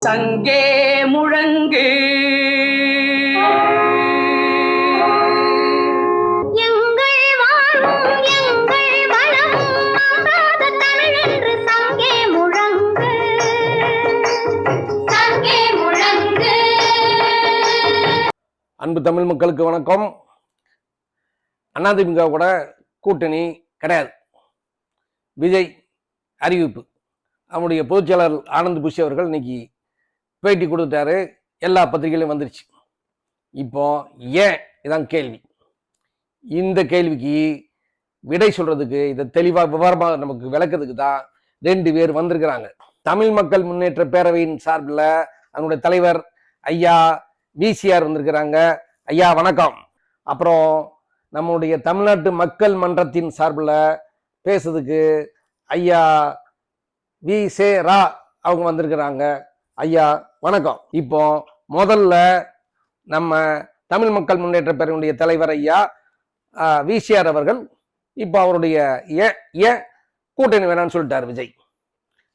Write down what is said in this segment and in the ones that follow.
சங்கே முழங்கு அன்பு தமிழ் மக்களுக்கு வணக்கம். அதிமுக கூட கூட்டணி கிடையாது. விஜய் அறிவிப்பு. அவனுடைய பொதுச்செயலாளர் ஆனந்த் புஷி அவர்கள் இன்னைக்கு பேட்டி கொடுத்தாரு. எல்லா பத்திரிகையிலும் வந்துருச்சு. இப்போ ஏன் இதான் கேள்வி. இந்த கேள்விக்கு விடை சொல்றதுக்கு இதை தெளிவா விவரமாக நமக்கு விளக்கிறதுக்கு தான் 2 பேர் வந்திருக்கிறாங்க. தமிழ் மக்கள் முன்னேற்ற பேரவையின் சார்பில் அதனுடைய தலைவர் ஐயா விசிஆர் வந்திருக்கிறாங்க. ஐயா வணக்கம். அப்புறம் நம்முடைய தமிழ்நாட்டு மக்கள் மன்றத்தின் சார்பில் பேசுறதுக்கு ஐயா வி.சே.ரா அவங்க வந்திருக்கிறாங்க. ஐயா வணக்கம். இப்போ முதல்ல நம்ம தமிழ் மக்கள் முன்னேற்ற பேரவையுடைய தலைவர் ஐயா விசிஆர் அவர்கள் இப்போ அவருடைய ஏன் கூட்டணி வேணான்னு சொல்லிட்டார் விஜய்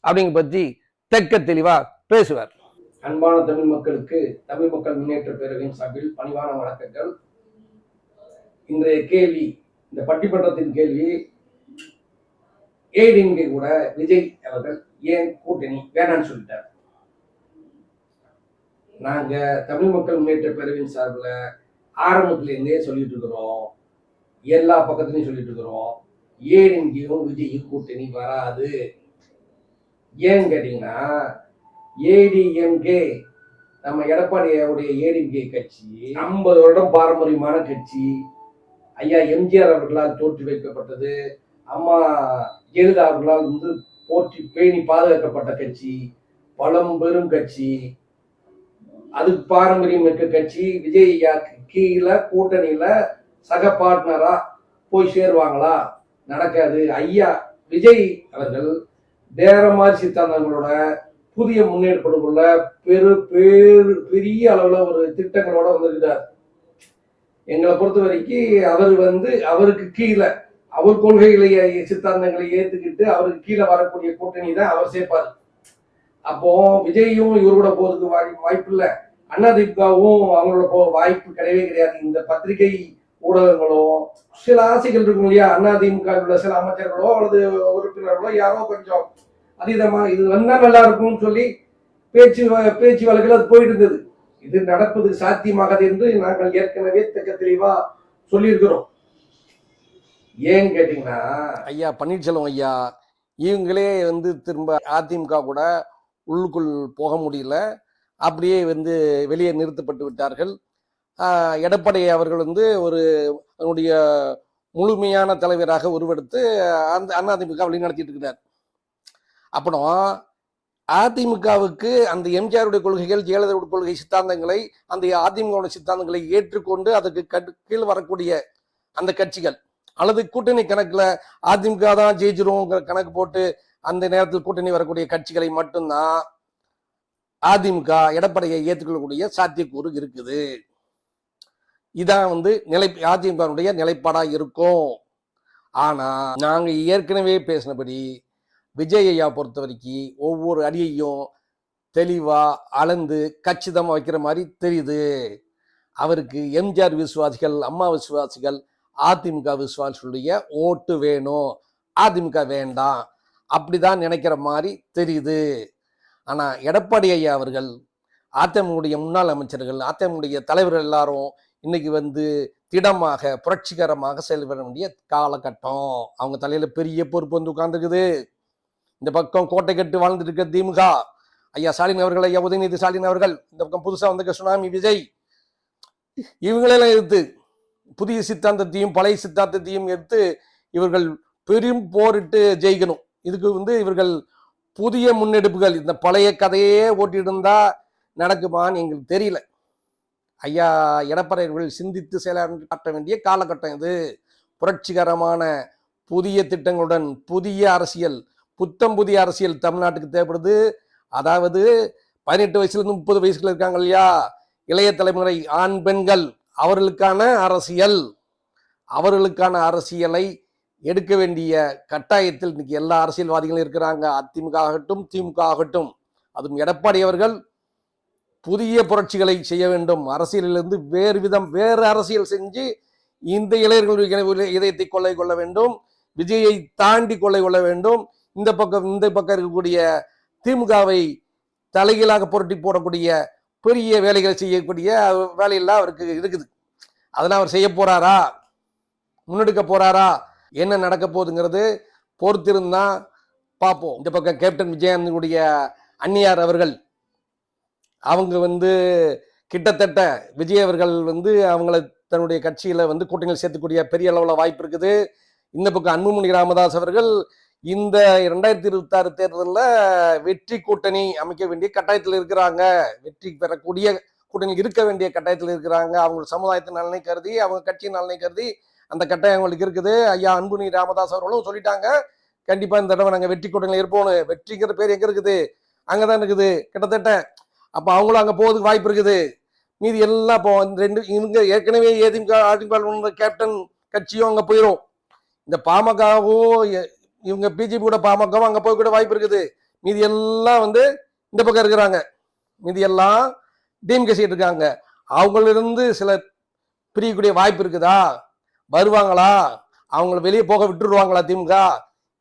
அப்படிங்க பற்றி தெக்க தெளிவா பேசுவார். அன்பான தமிழ் மக்களுக்கு தமிழ் மக்கள் முன்னேற்ற பேரவையின் சார்பில் பணிவான வணக்கங்கள். இன்றைய கேள்வி, இந்த பட்டிமன்றத்தின் கேள்வி, ஏடிஎம்கே கூட விஜய் அவர்கள் ஏன் கூட்டணி வேணான்னு சொல்லிட்டார். நாங்க தமிழ் மக்கள் முன்னேற்ற பேரவையின் சார்பில் ஆரம்பத்திலேருந்தே சொல்லிட்டு இருக்கிறோம், எல்லா பக்கத்துலையும் சொல்லிட்டு இருக்கிறோம், ஏடிஎம்கேவும் விஜய் கூட்டணி வராது. ஏன்னு கேட்டீங்கன்னா, ஏடிஎம்கே நம்ம எடப்பாடியுடைய ஏடிஎம்கே கட்சி 50 வருடம் பாரம்பரியமான கட்சி. ஐயா எம்ஜிஆர் அவர்களால் தோற்றி வைக்கப்பட்டது. அம்மா ஜெயலலிதா அவர்களால் போற்றி பேணி பாதுகாக்கப்பட்ட கட்சி, பழம்பெரும் கட்சி, அதுக்கு பாரம்பரியம் இருக்க கட்சி. விஜய் ஐயாக்கு கீழே கூட்டணியில சக பார்ட்னரா போய் சேருவாங்களா? நடக்காது. ஐயா விஜய் அவர்கள் வேற மாதிரி சித்தாந்தங்களோட புதிய முன்னேற்படுள்ள பெரிய அளவுல ஒரு திட்டங்களோட வந்திருக்கிறார். எங்களை பொறுத்த வரைக்கும் அவருக்கு கீழே அவர் கொள்கைகளை சித்தாந்தங்களை ஏத்துக்கிட்டு அவருக்கு கீழே வரக்கூடிய கூட்டணி தான் அவர் சேர்ப்பாரு. அப்போ விஜயும் இவரோட போறதுக்கு வாய்ப்பு இல்லை, அதிமுகவும் அவங்களோட வாய்ப்பு கிடையவே கிடையாது. இந்த பத்திரிகை ஊடகங்களும் சில ஆசைகள் இருக்கும் இல்லையா, அதிமுக உள்ள சில அமைச்சர்களோ அல்லது உறுப்பினர்களோ யாரோ கொஞ்சம் அதீதமா இது வந்தா நல்லா இருக்கும்னு சொல்லி பேச்சு வழக்கில் அது போயிட்டு இருந்தது. இது நடப்பது சாத்தியமாகாது என்று நாங்கள் ஏற்கனவே தெளிவா சொல்லியிருக்கிறோம். ஏன்னு கேட்டீங்கன்னா, ஐயா பன்னீர்செல்வம் ஐயா இவங்களே திரும்ப அதிமுக கூட உள்ளுக்குள் போக முடியல, அப்படியே வெளியே நிறுத்தப்பட்டு விட்டார்கள். எடப்பாடி அவர்கள் ஒரு அதனுடைய முழுமையான தலைவராக உருவெடுத்து அந்த அதிமுக வழி நடத்திட்டு இருக்கிறார். அப்புறம் அதிமுகவுக்கு அந்த எம்ஜிஆருடைய கொள்கைகள், ஜெயலலிதாவுடைய கொள்கை சித்தாந்தங்களை, அந்த அதிமுக சித்தாந்தங்களை ஏற்றுக்கொண்டு அதுக்கு கீழ் வரக்கூடிய அந்த கட்சிகள் அல்லது கூட்டணி கணக்குல அதிமுக தான் ஜெயிச்சிரும் கணக்கு போட்டு அந்த நேரத்தில் கூட்டணி வரக்கூடிய கட்சிகளை மட்டும்தான் அதிமுக எடப்பாடியை ஏற்றுக்கொள்ளக்கூடிய சாத்தியக்கூறு இருக்குது. இதான் அதிமுகவுடைய நிலைப்பாடா இருக்கும். ஆனா நாங்க ஏற்கனவே பேசினபடி விஜய் ஐயா பொறுத்த வரைக்கும் ஒவ்வொரு அடியையும் தெளிவா அளந்து கச்சிதமா வைக்கிற மாதிரி தெரியுது. அவருக்கு எம்ஜிஆர் விசுவாசிகள், அம்மா விசுவாசிகள், அதிமுக விசுவாசிகளுடைய ஓட்டு வேணும், அதிமுக வேண்டாம் அப்படிதான் நினைக்கிற மாதிரி தெரியுது. ஆனா எடப்பாடி ஐயா அவர்கள், அதிமுக முன்னாள் அமைச்சர்கள், அதிமுக தலைவர்கள் எல்லாரும் இன்னைக்கு திடமாக புரட்சிகரமாக செயல்பட வேண்டிய காலகட்டம். அவங்க தலையில பெரிய பொறுப்பு உட்கார்ந்துருக்குது. இந்த பக்கம் கோட்டை கட்டு வாழ்ந்துட்டு இருக்க திமுக, ஐயா ஸ்டாலின் அவர்கள், ஐயா உதயநிதி ஸ்டாலின் அவர்கள், இந்த பக்கம் புதுசா வந்திருக்க சுனாமி விஜய், இவங்களெல்லாம் எடுத்து புதிய சித்தாந்தத்தையும் பழைய சித்தாந்தத்தையும் எடுத்து இவர்கள் பெரும் போரிட்டு ஜெயிக்கணும். இதுக்கு இவர்கள் புதிய முன்னெடுப்புகள், இந்த பழைய கதையே ஓட்டிட்டு இருந்தா நடக்குமான்னு எங்களுக்கு தெரியல. ஐயா எடப்பாடி அவர்கள் சிந்தித்து செயலாற்ற வேண்டிய காலகட்டம் இது. புரட்சிகரமான புதிய திட்டங்களுடன் புதிய அரசியல், புத்தம் புதிய அரசியல் தமிழ்நாட்டுக்கு தேவைப்படுது. அதாவது 18 வயசுல இருந்து 30 வயசுல இருக்காங்க இல்லையா, இளைய தலைமுறை ஆண் பெண்கள், அவர்களுக்கான அரசியலை எடுக்க வேண்டிய கட்டாயத்தில் இன்னைக்கு எல்லா அரசியல்வாதிகளும் இருக்கிறாங்க. அதிமுக ஆகட்டும், திமுக ஆகட்டும். அதுவும் எடப்பாடி அவர்கள் புதிய புரட்சிகளை செய்ய வேண்டும். அரசியலிலிருந்து வேறு அரசியல் செஞ்சு இந்த இளைஞர்களுடைய இதயத்தை கொள்ள வேண்டும். விஜயை தாண்டி கொள்ள வேண்டும். இந்த பக்கம் இருக்கக்கூடிய திமுகவை தலைகீழாக புரட்டி போடக்கூடிய பெரிய வேலைகளை செய்யக்கூடிய வேலையெல்லாம் அவருக்கு இருக்குது. அதெல்லாம் அவர் செய்ய போறாரா, முன்னெடுக்க போறாரா, என்ன நடக்க போகுதுங்கிறது பொறுத்திருந்தா பார்ப்போம். இந்த பக்கம் கேப்டன் விஜயகாந்தனுடைய அந்நியார் அவர்கள் அவங்க கிட்டத்தட்ட விஜய் அவர்கள் அவங்கள தன்னுடைய கட்சியில கூட்டணியில் சேர்த்துக்கூடிய பெரிய அளவில் வாய்ப்பு இருக்குது. இந்த பக்கம் அன்புமணி ராமதாஸ் அவர்கள் இந்த 2026 தேர்தலில் வெற்றி கூட்டணி அமைக்க வேண்டிய கட்டாயத்தில் இருக்கிறாங்க. வெற்றி பெறக்கூடிய கூட்டணி இருக்க வேண்டிய கட்டாயத்தில் இருக்கிறாங்க. அவங்க சமுதாயத்தின் நலனை கருதி, அவங்க கட்சியின் நலனை கருதி அந்த கட்டாயம் அவங்களுக்கு இருக்குது. ஐயா அன்புமணி ராமதாஸ் அவர்களும் சொல்லிட்டாங்க, கண்டிப்பா இந்த தடவை நாங்கள் வெற்றி கூட்டணியில் இருப்போம். வெற்றிங்கிற பேர் எங்க இருக்குது? அங்கதான் இருக்குது கிட்டத்தட்ட. அப்ப அவங்களும் அங்க போவதுக்கு வாய்ப்பு இருக்குது. மீதி எல்லாம் இப்போ இவங்க ஏற்கனவே அதிமுக கேப்டன் கட்சியும் அங்க போயிடும். இந்த பாமகவும் இவங்க பிஜேபி கூட பாமகவும் அங்க போய் கூட வாய்ப்பு இருக்குது. மீதி எல்லாம் இந்த பக்கம் இருக்கிறாங்க. மீதி எல்லாம் டிஎம்கே சீட் இருக்காங்க. அவங்களிருந்து சில பிரியக்கூடிய வாய்ப்பு இருக்குதா? வருவாங்களா? அவங்கள வெளியே போக விட்டுருவாங்களா திமுக?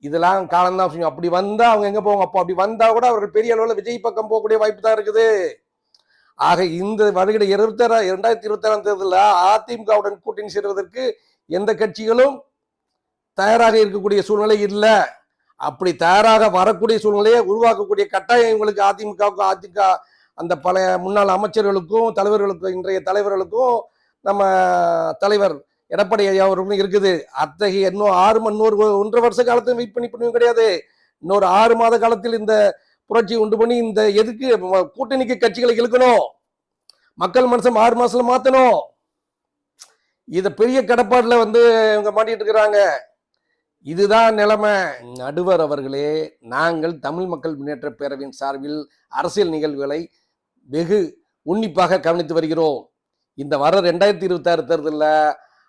இதெல்லாம் காலம்தான். அப்படி வந்தா அவங்க எங்க போவாங்க? அப்போ அப்படி வந்தா கூட அவர்கள் பெரிய அளவில் விஜய் பக்கம் போகக்கூடிய வாய்ப்பு தான் இருக்குது. ஆக இந்த வருகிற 2026 தேர்தலில் அதிமுகவுடன் கூட்டணி சேருவதற்கு எந்த கட்சிகளும் தயாராக இருக்கக்கூடிய சூழ்நிலை இல்லை. அப்படி தயாராக வரக்கூடிய சூழ்நிலையை உருவாக்கக்கூடிய கட்டாயம் இவங்களுக்கு அதிமுகவுக்கும் அந்த பழைய முன்னாள் அமைச்சர்களுக்கும் தலைவர்களுக்கும் இன்றைய தலைவர்களுக்கும் நம்ம தலைவர் எடப்பாடி ஐயா அவர்களும் இருக்குது. அத்தகைய இன்னும் 1.5 வருஷ காலத்தையும் வெயிட் பண்ணி கிடையாது. இன்னொரு 6 மாத காலத்தில் இந்த புரட்சி உண்டு பண்ணி இந்த எதுக்கு கூட்டணிக்கு கட்சிகளை இழுக்கணும், மக்கள் மனசை 6 மாசத்துல மாத்தணும். இத பெரிய கடப்பாடுல இவங்க மாட்டிட்டு இருக்கிறாங்க. இதுதான் நிலைமை. நடுவர் அவர்களே, நாங்கள் தமிழ் மக்கள் முன்னேற்ற பேரவையின் சார்பில் அரசியல் நிகழ்வுகளை வெகு உன்னிப்பாக கவனித்து வருகிறோம். இந்த வர 2026 தேர்தலில்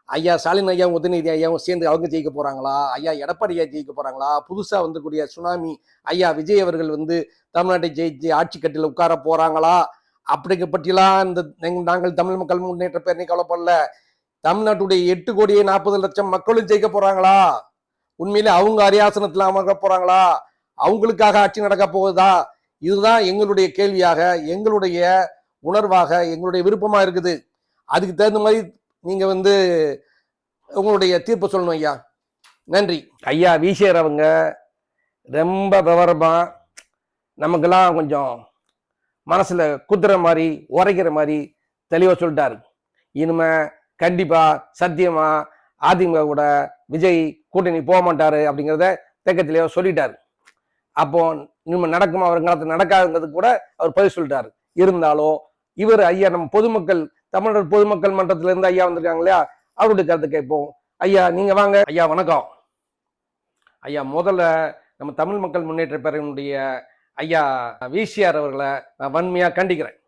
ஐயா ஸ்டாலின் ஐயாவும் உதயநிதி ஐயாவும் சேர்ந்து அவங்க ஜெயிக்க போறாங்களா, ஐயா எடப்பாடி ஐயா ஜெயிக்க போறாங்களா, புதுசா கூடிய சுனாமி ஐயா விஜய் அவர்கள் தமிழ்நாட்டை ஜெயிச்சு ஆட்சி கட்டில உட்கார போறாங்களா அப்படிங்க பற்றிலாம் நாங்கள் தமிழ் மக்கள் முன்னேற்ற பேரணி கவலைப்படல. தமிழ்நாட்டுடைய 8,40,00,000 மக்களும் ஜெயிக்க போறாங்களா? உண்மையிலே அவங்க அரியாசனத்தில் அமர்க்க போறாங்களா? அவங்களுக்காக ஆட்சி நடக்க போகுதா? இதுதான் எங்களுடைய கேள்வியாக, எங்களுடைய உணர்வாக, எங்களுடைய விருப்பமா இருக்குது. அதுக்கு தகுந்த மாதிரி நீங்க உங்களுடைய தீர்ப்பு சொல்லணும் ஐயா. நன்றி ஐயா. விசேர் அவங்க ரொம்ப விவரமா நமக்கெல்லாம் கொஞ்சம் மனசுல குத்துற மாதிரி உரைக்கிற மாதிரி தெளிவா சொல்லிட்டாரு. இனிமே கண்டிப்பா சத்தியமா அதிமுக கூட விஜய் கூட்டணி போக மாட்டாரு அப்படிங்கிறத தேக்கத்திலேயே சொல்லிட்டாரு. அப்போ இனிமே நடக்குமா அவருங்கிறது நடக்காதுங்கிறது கூட அவர் பதில் சொல்லிட்டாரு. இருந்தாலும் இவர் ஐயா நம்ம பொதுமக்கள் தமிழர் பொதுமக்கள் மன்றத்துல இருந்து ஐயா வந்திருக்காங்க இல்லையா, அவருடைய கருத்து கேட்போம். ஐயா நீங்க வாங்க. ஐயா வணக்கம். ஐயா முதல்ல நம்ம தமிழ் மக்கள் முன்னேற்ற பேரவையினுடைய ஐயா விசிஆர் அவர்களை நான் வன்மையா கண்டிக்கிறேன்.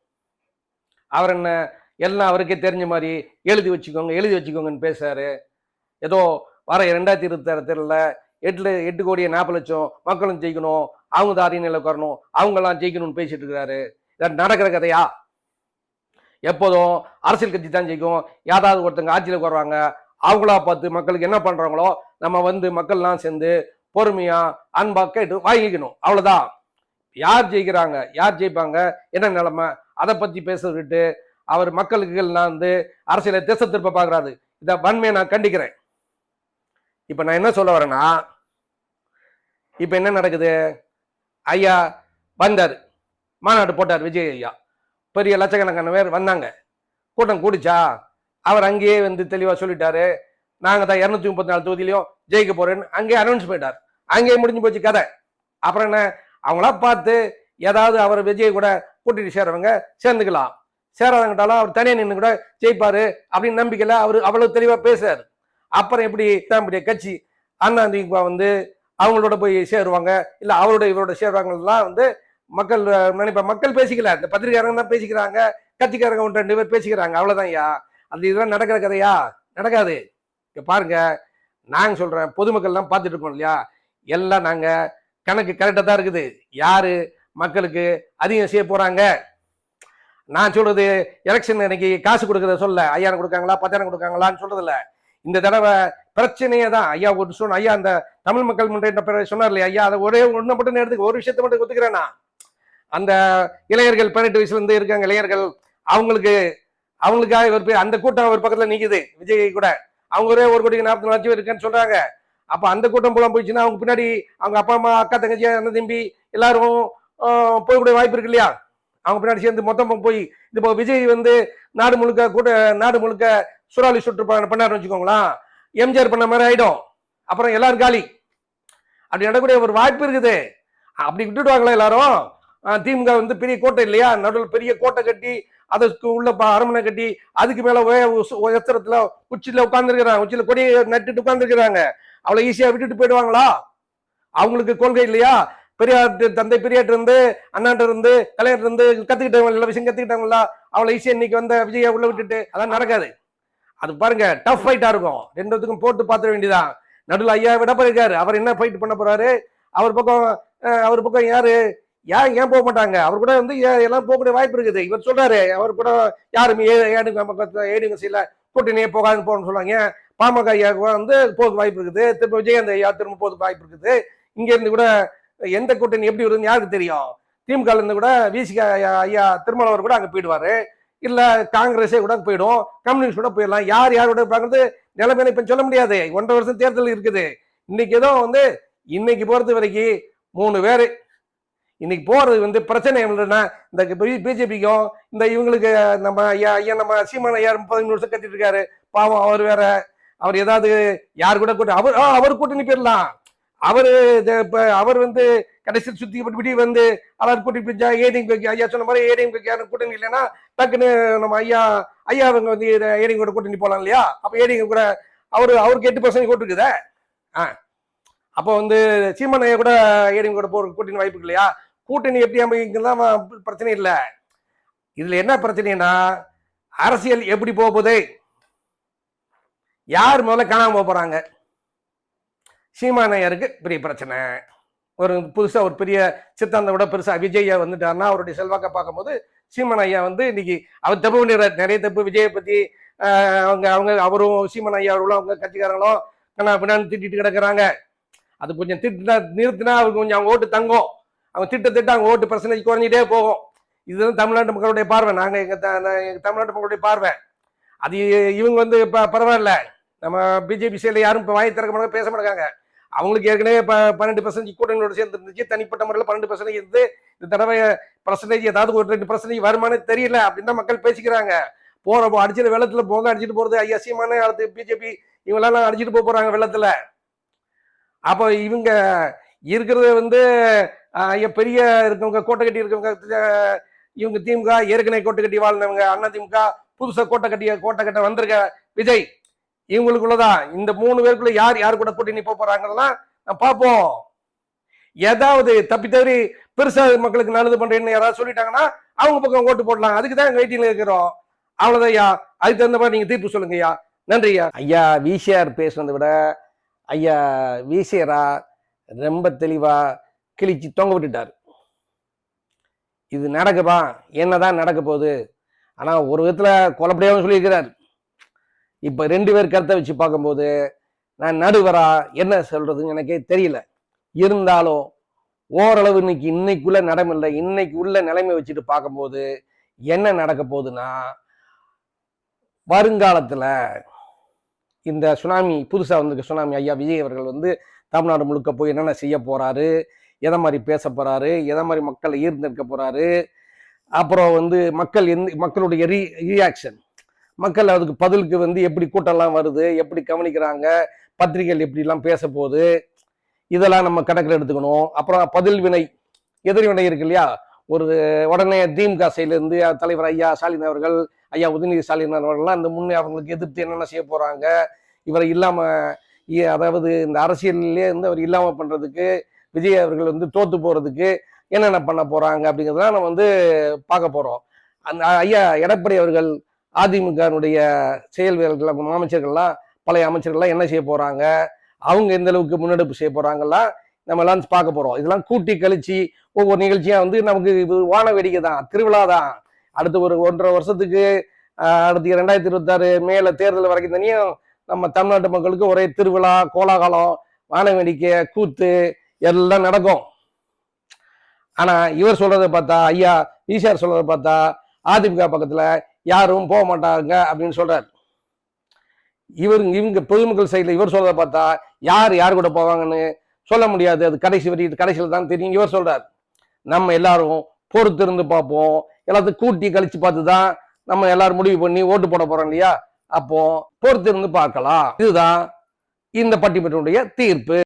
அவர் என்ன எல்லாம் அவருக்கே தெரிஞ்ச மாதிரி எழுதி வச்சுக்கோங்கன்னு பேசுறாரு. ஏதோ வர 2026 தேர்தலில் 8,40,00,000 மக்களும் ஜெயிக்கணும், அவங்க தான் அரியணையில் உட்காரணும், அவங்கெல்லாம் ஜெயிக்கணும்னு பேசிட்டு இருக்கிறாரு. நடக்கிற கதையா? எப்போதும் அரசியல் கட்சி தான் ஜெயிக்கும். யாராவது ஒருத்தங்க ஆட்சியில் உட்காருவாங்க, அவங்களா பார்த்து மக்களுக்கு என்ன பண்றாங்களோ நம்ம மக்கள்லாம் சேர்ந்து பொறுமையா அன்பா கேட்டு வாங்கிக்கணும். அவ்வளவுதான். யார் ஜெயிக்கிறாங்க, யார் ஜெயிப்பாங்க, என்ன நிலைமை, அதை பத்தி பேசிட்டு அவர் மக்களுக்கு அரசியலை திசை திருப்ப பாக்குறாரு. இதை வன்மையை நான் கண்டிக்கிறேன். இப்ப நான் என்ன சொல்ல வரேன்னா, இப்ப என்ன நடக்குது? ஐயா வந்தாரு, மாநாடு போட்டார் விஜய் ஐயா, பெரிய லட்சக்கணக்கான பேர் வந்தாங்க, கூட்டம் கூடிச்சா? அவர் அங்கேயே தெளிவா சொல்லிட்டாரு, நாங்க தான் 234 தொகுதியிலையும் ஜெயிக்க போறேன்னு அங்கேயே அனௌன்ஸ் பண்ணிட்டார். அங்கேயே முடிஞ்சு போச்சு கதை. அப்புறம் என்ன, அவங்களா பார்த்து ஏதாவது அவர் விஜய் கூட கூட்டிட்டு சேர்றவங்க சேர்ந்துக்கலாம், சேராதங்கிட்டாலும் அவர் தனியா நின்று கூட ஜெயிப்பாரு அப்படின்னு நம்பிக்கையில அவர் அவ்வளவு தெளிவா பேசுறாரு. அப்புறம் எப்படி தன்னுடைய கட்சி அதிமுக அவங்களோட போய் சேருவாங்க, இல்ல அவரோட இவரோட சேருவாங்கலாம் மக்கள் நினைப்பா. மக்கள் பேசிக்கல, இந்த பத்திரிகையாளங்க தான் பேசிக்கிறாங்க, கட்சிக்காரங்க 1-2 பேர் பேசிக்கிறாங்க, அவ்வளவுதான் ஐயா. அது இதெல்லாம் நடக்கிற கதையா? நடக்காது. இப்ப பாருங்க, நாங்க சொல்றேன், பொதுமக்கள் தான் பார்த்துட்டு இருக்கோம் இல்லையா, எல்லாம் நாங்க கணக்கு கரெக்டா தான் இருக்குது. யாரு மக்களுக்கு அதிகம் செய்ய போறாங்க, நான் சொல்றது எலெக்ஷன் இன்னைக்கு காசு கொடுக்கறத சொல்ல 5000 கொடுக்காங்களா 10,000 கொடுக்காங்களான்னு சொல்றது இல்ல. இந்த தடவை பிரச்சனையே தான் ஐயா ஒரு சொன்ன ஐயா அந்த தமிழ் மக்கள் முன்னேற்ற சொன்னார் இல்லையா ஐயா, அதை ஒரே ஒன்றை மட்டும் எடுத்துக்க, ஒரு விஷயத்த மட்டும் ஒத்துக்கிறேன்னா, அந்த இளைஞர்கள் 18 வயசுல இருந்து இருக்காங்க இளைஞர்கள், அவங்களுக்காக இவர் அந்த கூட்டம் ஒரு பக்கத்துல நிக்குது விஜய் கூட, அவங்க ஒரே 1,40,00,000 இருக்குன்னு சொல்றாங்க. அப்ப அந்த கூட்டம் போலாம் போயிடுச்சுன்னா அவங்க பின்னாடி அவங்க அப்பா அம்மா அக்கா தங்கச்சி அண்ணன் தம்பி எல்லாரும் போகக்கூடிய வாய்ப்பு இருக்கு இல்லையா? அவங்க பின்னாடி சேர்ந்து மொத்தம் போய் இப்போ விஜய் வந்து நாடு முழுக்க சுறாலி சுற்று பண்ணாருன்னு வச்சுக்கோங்களேன், எம்ஜிஆர் பண்ண மாதிரி ஆயிடும். அப்புறம் எல்லாரும் காலி. அப்படி நடக்கூடிய ஒரு வாய்ப்பு இருக்குது. அப்படி விட்டுடுவாங்களா எல்லாரும்? திமுக வந்து பெரிய கோட்டை இல்லையா, நடுவில் பெரிய கோட்டை கட்டி அதுக்கு உள்ள அரண்மனை கட்டி அதுக்கு மேல உயரத்துல உச்சியில உட்கார்ந்துருக்கிறாங்க, உச்சியில கொடியை நட்டுட்டு உட்கார்ந்துருக்கிறாங்க. அவ்வளவு ஈஸியா விட்டுட்டு போயிடுவாங்களா? அவங்களுக்கு கொள்கை இல்லையா? தந்தை பெரியாட்டு இருந்து அண்ணாட்ட இருந்து கலைஞர் இருந்து கத்துக்கிட்டவங்க எல்லா விஷயம் கத்துக்கிட்டாங்களா? அவ்வளவு ஈஸியா இன்னைக்கு வந்த விஜய உள்ள விட்டுட்டு அதான் நடக்காது. அது பாருங்க, டஃப் ஃபைட்டா இருக்கும். ரெண்டுத்துக்கும் போட்டு பார்த்துட வேண்டியதான். நடுவில் ஐயா விடப்ப இருக்காரு, அவர் என்ன ஃபைட் பண்ண போறாரு? அவர் பக்கம் யாரு ஏன் போக மாட்டாங்க? அவர் கூட வந்து எல்லாம் போகக்கூடிய வாய்ப்பு இருக்குது. இவர் சொல்றாரு அவர் கூட யாருமே ஏடிஎம்சில கூட்டணியே போகாதுன்னு போகணும்னு சொல்லுவாங்க. ஏன் பாமக ஐயா வந்து போக வாய்ப்பு இருக்குது, திரும்ப விஜயகாந்த் ஐயா திரும்ப போக வாய்ப்பு இருக்குது. இங்க இருந்து கூட எந்த கூட்டணி எப்படி வருதுன்னு யாருக்கு தெரியும்? திமுக இருந்து கூட விசிக ஐயா திருமாவளவர் கூட அங்க போயிடுவாரு, இல்ல காங்கிரஸே கூட போயிடும், கம்யூனிஸ்ட் கூட போயிடலாம். யாரோட பாக்குறது நிலைமையில இப்ப சொல்ல முடியாது. 1.5 வருஷம் தேர்தல் இருக்குது. இன்னைக்கு ஏதோ வந்து இன்னைக்கு போறது வரைக்கும் 3 பேரு இன்னைக்கு போறது வந்து பிரச்சனை இல்லைன்னா இந்த பிஜேபிக்கும் இந்த இவங்களுக்கு நம்ம நம்ம சீமான ஐயா 15 வருஷம் கத்திட்டு இருக்காரு பாவம். அவர் வேற, அவர் ஏதாவது யாரு கூட அவர் கூட்டணி போயிடலாம். அவர் வந்து கடைசி சுத்தி விடி வந்து அவர் கூட்டி பிடிச்சா ஏடிஎம் ஐயா சொன்ன மாதிரி ஏடிஎம் யாரும் கூட்டணி இல்லைன்னா டக்குன்னு நம்ம ஐயா அவங்க வந்து ஏடிஎம் கூட கூட்டணி போலாம் இல்லையா? அப்ப ஏடிஎம் கூட அவருக்கு 8% ஓட்டு இருக்குதே. அப்போ வந்து சீமான் ஐயா கூட ஏடிஎம் கூட போற கூட்டணி வாய்ப்பு இல்லையா? கூட்டணி எப்படி அமைக்கிறதுலாம் பிரச்சனை இல்லை. இதுல என்ன பிரச்சனைனா அரசியல் எப்படி போகுது, யார் முதல்ல காணாம போறாங்க. சீமானையருக்கு பெரிய பிரச்சனை. ஒரு புதுசா ஒரு பெரிய சித்தாந்த விட பெருசா விஜய் வந்துட்டாருன்னா அவருடைய செல்வாக்க பார்க்கும்போது சீமான் ஐயா வந்து இன்னைக்கு அவர் தப்பு பண்ணிடுறாரு. நிறைய தப்பு விஜயை பத்தி அவரும் சீமான் ஐயா அவர்களும் அவங்க கட்சிக்காரங்களும் பின்னாடி திட்டிட்டு கிடக்குறாங்க. அது கொஞ்சம் நிறுத்தினா அவருக்கு கொஞ்சம் அவங்க ஓட்டு தங்கும். அவங்க திட்ட அவங்க ஓட்டு பர்சன்டேஜ் குறைஞ்சிட்டே போகும். இதுதான் தமிழ்நாட்டு மக்களுடைய பார்வை. நாங்க எங்க தமிழ்நாட்டு மக்களுடைய பார்வை. அது இவங்க வந்து பரவாயில்ல, நம்ம பிஜேபி சைடில் யாரும் இப்போ வாய் திறக்க மாட்டாங்க, பேச மாட்டாங்க. அவங்களுக்கு ஏற்கனவே 12% கூட்டணியோட சேர்ந்து இருந்துச்சு. தனிப்பட்ட முறையில் 12% இருந்து இந்த தடவை பர்சன்டேஜ் ஏதாவது ஒரு 2% வருமானு தெரியல அப்படின்னு தான் மக்கள் பேசிக்கிறாங்க. அடிச்சிட்டு வெள்ளத்துல போங்க அடிச்சுட்டு போறது ஐயா சீமானே அடுத்து பிஜேபி இவங்களாம் அடிச்சுட்டு போறாங்க வெள்ளத்துல. அப்போ இவங்க இருக்கிறது வந்து பெரிய இருக்கவங்க கோட்டை கட்டி இருக்கவங்க, இவங்க திமுக ஏற்கனவே கோட்டை கட்டி வாழ்ந்தவங்க, அண்ணா திமுக புதுசா கோட்டை கட்ட வந்திருக்க விஜய், இவங்களுக்குள்ளதான் இந்த 3 பேருக்குள்ள யார் கூட கூட்டணி போறாங்கலாம் பார்ப்போம். ஏதாவது தப்பி தவறி பெருசா மக்களுக்கு நல்லது பண்றேன்னு யாராவது சொல்லிட்டாங்கன்னா அவங்க பக்கம் ஓட்டு போடலாம். அதுக்குதான் வெயிட்டிங்ல இருக்கிறோம். அவ்வளவுதான் ஐயா. அதுக்கு தகுந்த மாதிரி நீங்க தீர்ப்பு சொல்லுங்க ஐயா. நன்றி ஐயா. ஐயா விசிஆர் பேசுனதை விட ஐயா விசிஆரா ரொம்ப தெளிவா கிழிச்சு தொங்க விட்டுட்டாரு. இது நடக்குப்பா, என்னதான் நடக்க போகுது. ஆனா ஒரு விதத்துல கொலப்படியாவும் சொல்லியிருக்கிறார். இப்ப 2 பேர் கருத்தை வச்சு பார்க்கும்போது நான் நடுவரா என்ன சொல்றதுன்னு எனக்கே தெரியல. இருந்தாலும் ஓரளவு இன்னைக்குள்ள நடைமுறை இன்னைக்கு உள்ள நிலைமை வச்சுட்டு பார்க்கும்போது என்ன நடக்க போகுதுன்னா, வருங்காலத்துல இந்த சுனாமி புதுசா வந்திருக்க சுனாமி ஐயா விஜய் அவர்கள் வந்து தமிழ்நாடு முழுக்க போய் என்னென்ன செய்ய போறாரு, எதை மாதிரி பேச போறாரு, எதை மாதிரி மக்களை ஈர்ந்தெடுக்க போறாரு, அப்புறம் வந்து மக்களுடைய ரியாக்ஷன், மக்கள் அதுக்கு பதிலுக்கு வந்து எப்படி கூட்டம்லாம் வருது, எப்படி கவனிக்கிறாங்க, பத்திரிகைகள் எப்படிலாம் பேச போகுது, இதெல்லாம் நம்ம கணக்கில் எடுத்துக்கணும். அப்புறம் பதில் வினை எதிர்வினை இருக்கு இல்லையா? ஒரு உடனே திமுக சைட்லேருந்து தலைவர் ஐயா ஸ்டாலின் அவர்கள், ஐயா உதயநிதி ஸ்டாலின் அவர்கள்லாம் இந்த முன்னே அவங்களுக்கு எதிர்த்து என்னென்ன செய்ய போறாங்க, இவரை இல்லாம அதாவது இந்த அரசியல்லே இருந்து அவர் இல்லாம பண்றதுக்கு, விஜய் அவர்கள் வந்து தோத்து போறதுக்கு என்னென்ன பண்ண போறாங்க அப்படிங்கிறதுலாம் நம்ம வந்து பார்க்க போறோம். அந்த ஐயா எடப்பாடி அவர்கள் அதிமுகனுடைய செயல் வீரர்கள் அமைச்சர்கள்லாம் பழைய அமைச்சர்கள்லாம் என்ன செய்ய போறாங்க, அவங்க எந்த அளவுக்கு முன்னெடுப்பு செய்ய போறாங்கலாம் நம்ம எல்லாம் பார்க்க போறோம். இதெல்லாம் கூட்டி கழிச்சு ஒவ்வொரு நிகழ்ச்சியா வந்து நமக்கு இது வான வேடிக்கை தான், திருவிழா தான். அடுத்து ஒரு 1.5 வருஷத்துக்கு அடுத்து 2026 மேல தேர்தல் வரைக்கும் தனியும் நம்ம தமிழ்நாட்டு மக்களுக்கு ஒரே திருவிழா, கோலாகலம், வான வேடிக்கை, கூத்து எல்லாம் நடக்கும். ஆனா இவர் சொல்றதை பார்த்தா, ஐயா ஈஷார் சொல்றதை பார்த்தா அதிமுக பக்கத்துல யாரும் போக மாட்டாங்க அப்படின்னு சொல்றாரு. இவங்க பொதுமக்கள் சைட்ல இவர் சொல்றதை பார்த்தா யார் கூட போவாங்கன்னு சொல்ல முடியாது. அது கடைசியில் தான் தெரியும். இவர் சொல்றார், நம்ம எல்லாரும் பொறுத்திருந்து பார்ப்போம், எல்லாத்தையும் கூட்டி கழிச்சு பார்த்து தான் நம்ம எல்லாரும் முடிவு பண்ணி ஓட்டு போட போறோம் இல்லையா? அப்போ பொறுத்திருந்து பார்க்கலாம். இதுதான் இந்த பட்டிமன்றத்துடைய தீர்ப்பு.